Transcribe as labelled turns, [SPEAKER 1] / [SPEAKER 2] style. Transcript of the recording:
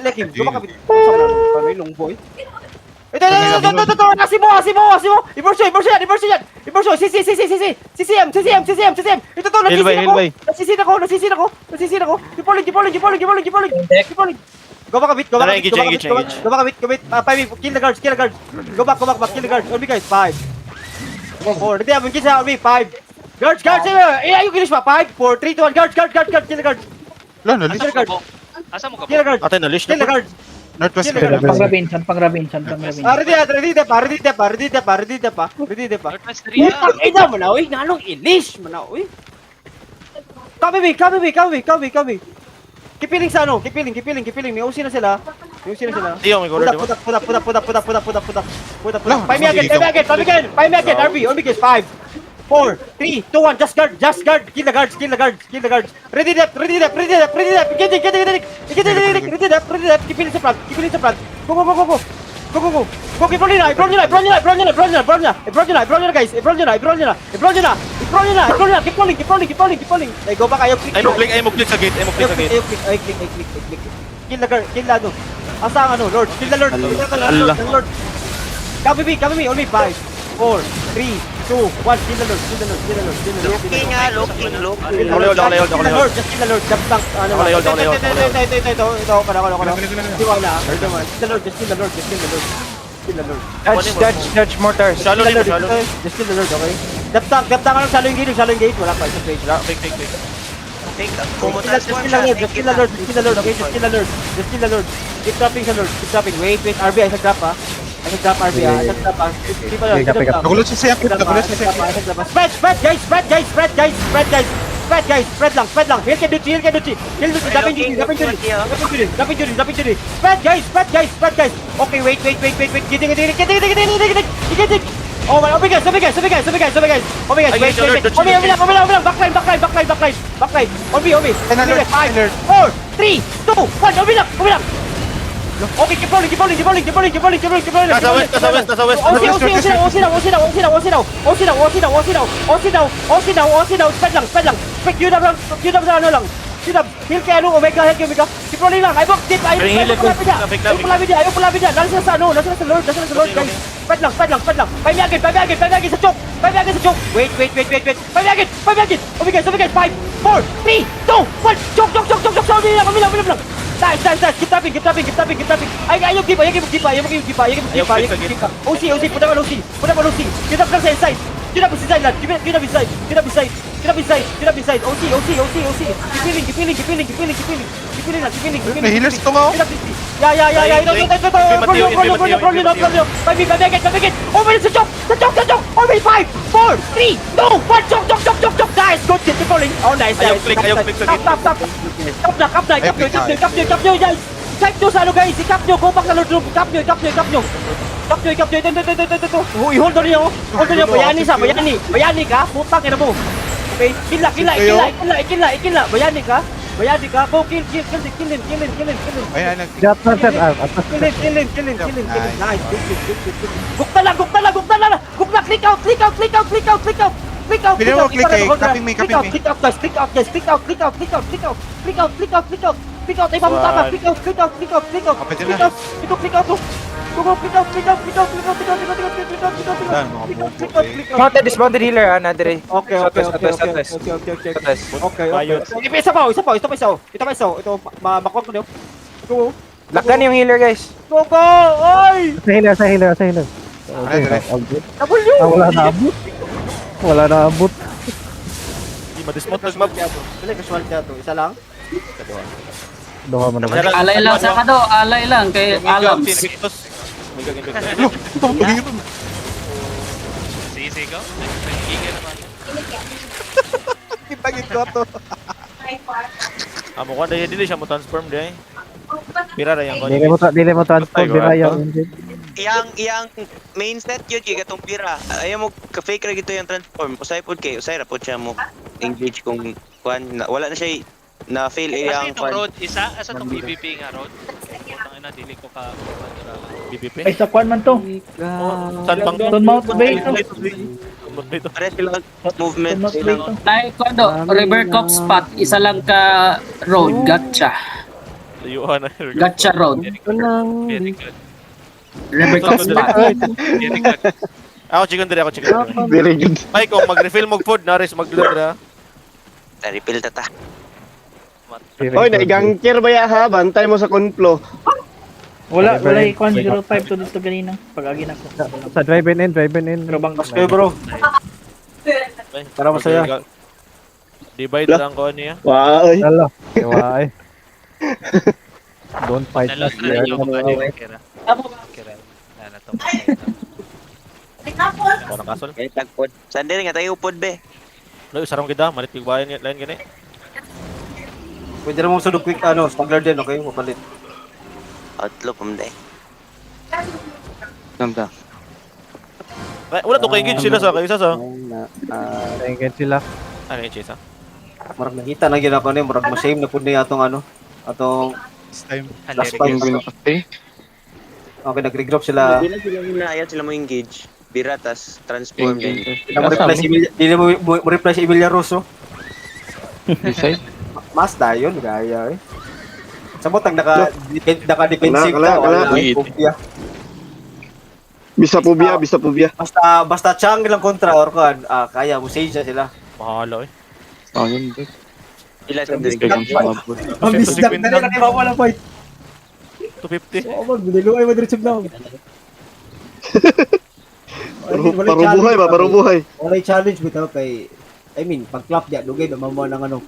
[SPEAKER 1] Like him. Gumakabit. May long boy. Ito. Asi mo. Iborso yan. CCM. Ito to, nasisin ako. Kipoling. Gumakabit. Kill the guards. Go back, kill the guards. On me guys, 5. 4. Hindi, abang kinsa, on me, 5. Guards, ayaw kilis pa, 5, 4, 3, 2, 1, guards, kill the guards.
[SPEAKER 2] Wala, nalis.
[SPEAKER 3] Asa mo ka?
[SPEAKER 1] Kill the guards.
[SPEAKER 2] Ate, nalis
[SPEAKER 1] Kill
[SPEAKER 2] na
[SPEAKER 1] the
[SPEAKER 2] po.
[SPEAKER 1] guards.
[SPEAKER 2] Northwest
[SPEAKER 1] Kill the
[SPEAKER 2] ka.
[SPEAKER 1] guards.
[SPEAKER 4] San Pangrabin.
[SPEAKER 1] Ready depa.
[SPEAKER 3] Northwest 3 ah.
[SPEAKER 1] Putang ina mo na, uy. Nalong ilis mo na, uy. Kami. Kipiling sa ano? Kipiling. May usi na sila.
[SPEAKER 2] Tiyo, may color, di ba?
[SPEAKER 1] Puta. Five me again. RB, on me guys. 5, 4, 3, 2, 1. Just guard. Kill the guards. Ready dep. Get it. Kipiling sa front. Go. Ibron nyo na, guys. Ibron nyo na. Keep rolling. Ay, go back. Ayaw
[SPEAKER 2] Ay mo click sa gate.
[SPEAKER 1] Ay, click. Kill the guard. Kill the ano. Asa ang ano, Lord. Kill the Lord.
[SPEAKER 2] Allah.
[SPEAKER 1] Come with me. Only 5, 4, 3, 2, 1. Kill the Lord.
[SPEAKER 5] Looking.
[SPEAKER 2] Ako layo.
[SPEAKER 1] Just kill the Lord. Jump tank. Ano ba?
[SPEAKER 2] Ako layo.
[SPEAKER 1] Ito. Ako na. Di wala. Kill the Lord. Just kill the Lord.
[SPEAKER 4] Dodge mortars.
[SPEAKER 2] Shallow.
[SPEAKER 1] Just kill the Lord, okay? Jump tank. Anong shallow yung gate? Wala pa. Isa page.
[SPEAKER 2] Fake.
[SPEAKER 5] Take that.
[SPEAKER 1] Just kill the Lord, okay? Just kill the Lord. Keep trapping sa Lord. Wait. RB, I trap RB.
[SPEAKER 2] Nagulat siya sa yakit.
[SPEAKER 1] Spread lang. Here can do. Dapat Judy. Spread guys. Okay, wait. Get. Oh my, okay guys. Wait. Backline. On me. 5, 4, 3, 2, 1. On me lang. Okay, keep rolling.
[SPEAKER 2] Nasa west.
[SPEAKER 1] Spread lang. Yun up sa ano lang. Heal kay ano, Omega. Keep rolling lang. Ayaw pulapit yan. Nasa sa Lord, guys. Spread lang. Five me again sa choke. Wait. Five me again. Okay guys, 5, 4, 3, 2, 1. Choke. Kami lang. Nice. Keep tapping. Ayaw keep. OC, put up OC. Get up sa inside. Get up inside. OC. Keep feeling.
[SPEAKER 2] May healers ito nga, oh.
[SPEAKER 1] Yeah. Ito. Roll. Five again. Over sa choke. Over 5, 4, 3, 2, 1. Choke. Guys, good. Keep rolling. Oh, nice.
[SPEAKER 2] Ayaw click sa gate.
[SPEAKER 1] Stop na. Cap nyo, guys. Cap nyo sa ano, guys. Cap nyo. Go back na Lord. Cap nyo. Ito. I-hold on nyo. Bayani ka. Putang ina mo. Okay. Kila. Bayani ka. Go, kill him.
[SPEAKER 2] Ayan,
[SPEAKER 1] Kill him. Nice. Good. Gukta lang. Click out.
[SPEAKER 2] Pili mo click eh. Copy me.
[SPEAKER 1] Click out, guys. Click out. Ay, pamunta ka. Click out.
[SPEAKER 2] Kapit na.
[SPEAKER 1] Ito, click out. Go. Click out.
[SPEAKER 4] Mounted dismounted healer, Nadre.
[SPEAKER 1] Okay. Isa pa. Ito, makuha ko niyo. Go.
[SPEAKER 4] Lakdan yung healer, guys.
[SPEAKER 1] Go. Oy!
[SPEAKER 6] Sa healer.
[SPEAKER 1] W!
[SPEAKER 6] Wala na abot.
[SPEAKER 2] Di madismount.
[SPEAKER 1] Dali, casual ka to. Isa lang.
[SPEAKER 6] Doha mo naman.
[SPEAKER 7] Alay lang sa kado, alay lang kay Alam.
[SPEAKER 3] Sisi ko. Nagigil naman.
[SPEAKER 2] Ipagit ko to. Amo ko dahil dili siya mo transform dai. Pira ra yang ko.
[SPEAKER 6] Dili mo transport dira yung engine.
[SPEAKER 5] Iyang main set yun kay gatong pira. Ayaw mo ka-fake ra gito yung transform. Usay ra pod siya mo engage kung wala na siya na fail
[SPEAKER 3] Kasi
[SPEAKER 5] iyang
[SPEAKER 3] itong road, asa itong BBP nga road? Putang ina, dili ko ka
[SPEAKER 2] BBP.
[SPEAKER 4] Ay, sa kwan man to.
[SPEAKER 2] Saan bang
[SPEAKER 4] Stone Mount Bay to.
[SPEAKER 5] pare sila movement sila.
[SPEAKER 7] Nay kwando, River Cox spot, isa lang ka road, gotcha.
[SPEAKER 2] Layuan na.
[SPEAKER 7] Gotcha road.
[SPEAKER 3] Very good.
[SPEAKER 7] Rebecca spot.
[SPEAKER 3] Very good.
[SPEAKER 2] Ako chicken dire, ako chicken dire.
[SPEAKER 8] Very good.
[SPEAKER 2] Ay, kung mag-refill mo food, naris mag-load ra.
[SPEAKER 5] Refill ta ta.
[SPEAKER 8] Oy, naigangkir ba ya ha? Bantay mo sa konflo.
[SPEAKER 9] Wala, wala ikon 05 to dito ganina. Pag-agi na ko.
[SPEAKER 6] Sa drive-in in, drive-in in.
[SPEAKER 9] Pero bang
[SPEAKER 1] Okay bro. Para masaya.
[SPEAKER 2] Divide lang ko niya.
[SPEAKER 8] Wow.
[SPEAKER 6] Lalo. Why? Don't fight
[SPEAKER 3] Nalos
[SPEAKER 6] us.
[SPEAKER 3] na rin yung mga kira. Kira. Na to.
[SPEAKER 2] Ako ng kasol.
[SPEAKER 5] Kaya tagpod. Saan din nga tayo upod be?
[SPEAKER 2] Lo, sarong kita, malit yung bayan lain gani.
[SPEAKER 1] Pwede na mong sunod quick smuggler din, okay? Mapalit.
[SPEAKER 5] Outlaw pamday.
[SPEAKER 8] Ganda.
[SPEAKER 2] Ay, wala to kay engage sila sa kayo sa.
[SPEAKER 6] Tingin sila.
[SPEAKER 2] Ano yung chase ha?
[SPEAKER 1] Marag nakita na ginako ni, marag ma-save na pud ni atong last time. Okay, nag-regroup sila.
[SPEAKER 5] Hindi na sila hinayat sila mo engage. Bira tas transform din.
[SPEAKER 1] Hindi mo reply si Emilia Rosso. Mas dayon gaya eh. Sabot ang naka-defensive
[SPEAKER 8] Kala.
[SPEAKER 1] wala kopya.
[SPEAKER 8] Bisa pobia.
[SPEAKER 1] Basta chang lang kontra or kan, kaya mo save siya sila.
[SPEAKER 2] Mahalo eh.
[SPEAKER 5] Sila sa din.
[SPEAKER 1] Ang bisdak na rin nakibaw wala fight.
[SPEAKER 2] 250.
[SPEAKER 1] Oo, magbiluay madritsog na.
[SPEAKER 8] Parubuhay ba? Parubuhay.
[SPEAKER 1] Wala challenge bitaw kay pag clap dia dugay na mamo nang